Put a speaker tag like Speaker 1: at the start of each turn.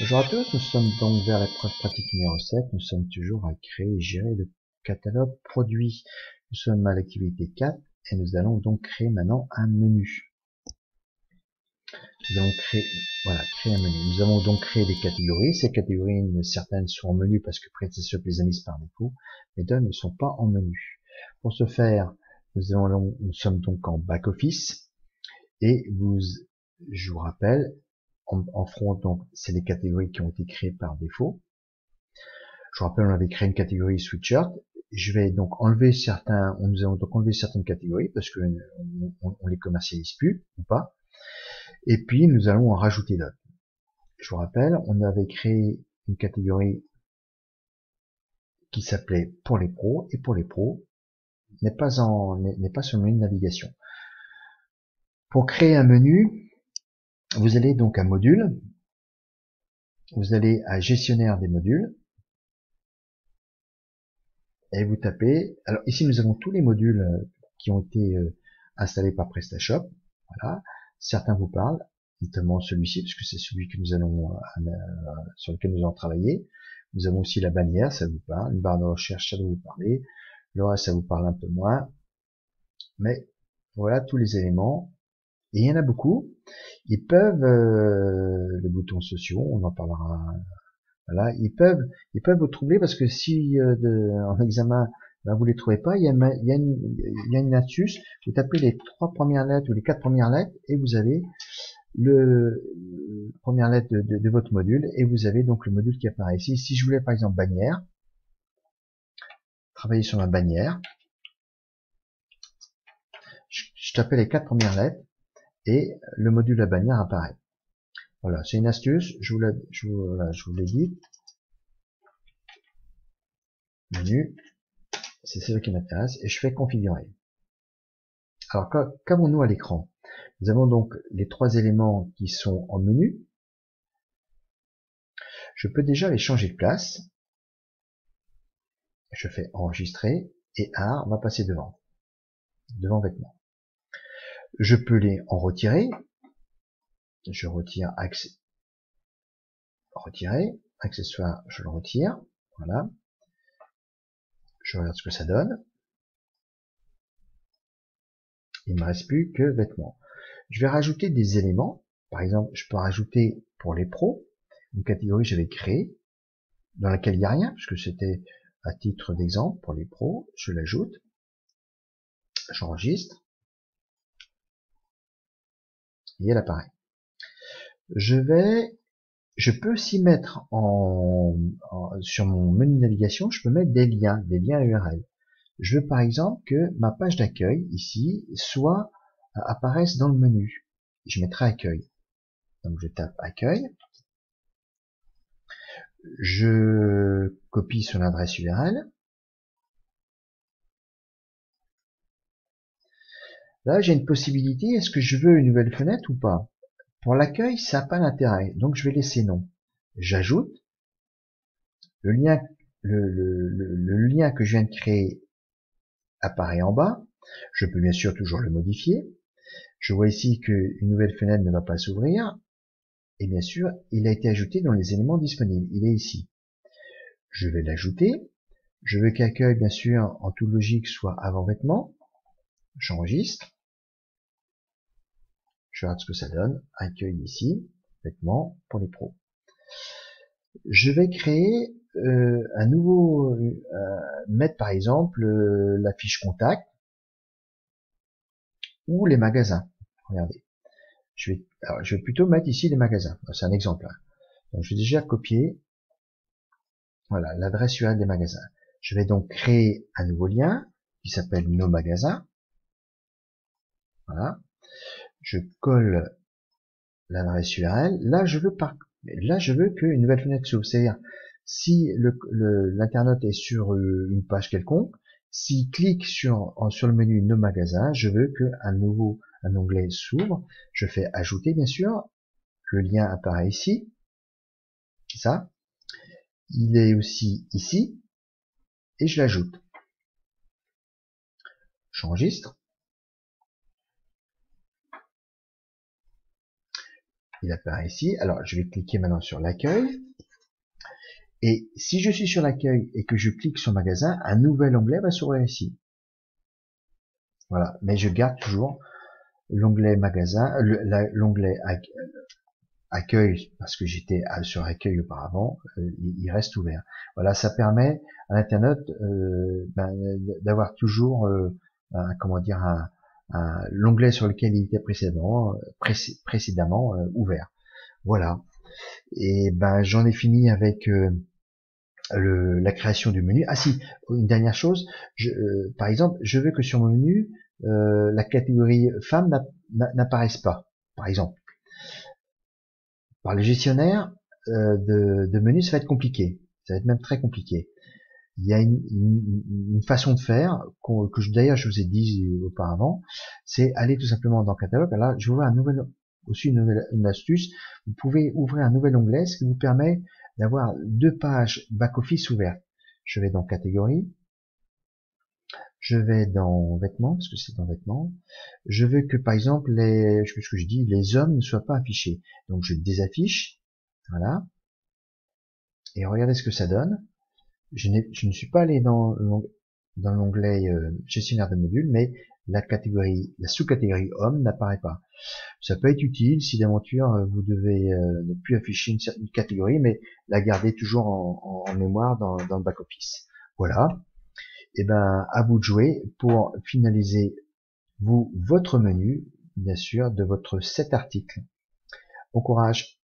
Speaker 1: Bonjour à tous, nous sommes donc vers l'épreuve pratique numéro 7. Nous sommes toujours à créer et gérer le catalogue produit. Nous sommes à l'activité 4 et nous allons donc créer maintenant un menu. Nous allons créer un menu. Nous allons donc créer des catégories. Ces catégories, certaines sont en menu parce que PrestaShop les a mises par défaut, mais d'autres ne sont pas en menu. Pour ce faire, nous sommes donc en back-office et je vous rappelle, en front, donc, c'est les catégories qui ont été créées par défaut. Je vous rappelle, on avait créé une catégorie sweatshirt. Je vais donc enlever nous allons donc enlever certaines catégories parce que on les commercialise plus ou pas. Et puis, nous allons en rajouter d'autres. Je vous rappelle, on avait créé une catégorie qui s'appelait pour les pros, et pour les pros n'est pas sur le menu de navigation. Pour créer un menu, vous allez donc à module, vous allez à gestionnaire des modules, et vous tapez, alors ici nous avons tous les modules qui ont été installés par PrestaShop, voilà, certains vous parlent, notamment celui-ci, puisque c'est celui que nous allons sur lequel nous allons travailler. Nous avons aussi la bannière, ça vous parle, une barre de recherche, ça doit vous parler, le reste ça vous parle un peu moins, mais voilà tous les éléments, et il y en a beaucoup. Ils peuvent, les boutons sociaux, on en parlera. Voilà, ils peuvent vous troubler parce que si en examen vous les trouvez pas, il y a une astuce. Vous tapez les 3 premières lettres ou les 4 premières lettres et vous avez le première lettre de votre module et vous avez donc le module qui apparaît ici. Si je voulais par exemple bannière, travailler sur ma bannière, je tapais les 4 premières lettres et le module à bannière apparaît. Voilà, c'est une astuce. Je vous l'ai dit. Menu. C'est celui qui m'intéresse et je fais configurer. Alors qu'avons-nous à l'écran? Nous avons donc les 3 éléments qui sont en menu. Je peux déjà les changer de place. Je fais enregistrer et art va passer devant vêtements. Je peux les en retirer. Je retire retirer, accessoire, je le retire. Voilà. Je regarde ce que ça donne. Il ne me reste plus que vêtements. Je vais rajouter des éléments. Par exemple, je peux rajouter pour les pros une catégorie que j'avais créée dans laquelle il n'y a rien, puisque c'était à titre d'exemple pour les pros. Je l'ajoute, j'enregistre et elle apparaît. Je peux aussi mettre sur mon menu de navigation, je peux mettre des liens URL. Je veux par exemple que ma page d'accueil ici apparaisse dans le menu. Je mettrai accueil. Donc je tape accueil. Je copie son adresse URL. Là, j'ai une possibilité. Est-ce que je veux une nouvelle fenêtre ou pas? Pour l'accueil, ça n'a pas d'intérêt. Donc, je vais laisser non. J'ajoute le lien, le lien que je viens de créer apparaît en bas. Je peux bien sûr toujours le modifier. Je vois ici qu'une nouvelle fenêtre ne va pas s'ouvrir. Et bien sûr, il a été ajouté dans les éléments disponibles. Il est ici. Je vais l'ajouter. Je veux qu'accueil, bien sûr, en toute logique, soit avant vêtements. J'enregistre. Je regarde ce que ça donne. Accueil ici. Vêtements pour les pros. Je vais créer un nouveau, mettre par exemple la fiche contact ou les magasins. Regardez. Je vais plutôt mettre ici les magasins. C'est un exemple. Donc je vais déjà copier. Voilà, l'adresse URL des magasins. Je vais donc créer un nouveau lien qui s'appelle nos magasins. Voilà. Je colle l'adresse URL. Là, je veux qu'une nouvelle fenêtre s'ouvre. C'est-à-dire, si l'internaute est sur une page quelconque, s'il clique sur le menu nos magasins, je veux un onglet s'ouvre. Je fais ajouter, bien sûr. Le lien apparaît ici. Ça. Il est aussi ici. Et je l'ajoute. J'enregistre. il apparaît ici. Alors, je vais cliquer maintenant sur l'accueil. Et si je suis sur l'accueil et que je clique sur magasin, un nouvel onglet va s'ouvrir ici. Voilà. Mais je garde toujours l'onglet magasin, l'onglet accueil, parce que j'étais sur accueil auparavant, il reste ouvert. Voilà, ça permet à l'internaute d'avoir toujours comment dire l'onglet sur lequel il était précédemment ouvert. Voilà. Et ben j'en ai fini avec la création du menu. Ah si, une dernière chose, par exemple, je veux que sur mon menu la catégorie femme n'apparaisse pas, par exemple. Par le gestionnaire de menu, ça va être compliqué. Ça va être même très compliqué. Il y a une façon de faire que d'ailleurs je vous ai dit auparavant, c'est aller tout simplement dans catalogue. Là, je vous vois une astuce. Vous pouvez ouvrir un nouvel onglet, ce qui vous permet d'avoir 2 pages back-office ouvertes. Je vais dans catégorie, je vais dans vêtements, parce que c'est dans vêtements. Je veux que par exemple les hommes ne soient pas affichés. Donc je désaffiche, voilà. Et regardez ce que ça donne. Je ne suis pas allé dans l'onglet gestionnaire de modules, mais la sous-catégorie homme n'apparaît pas. Ça peut être utile si d'aventure vous devez ne plus afficher une certaine catégorie, mais la garder toujours en mémoire dans le back-office. Voilà. Et ben à vous de jouer pour finaliser votre menu, bien sûr, de votre 7 articles. Bon courage.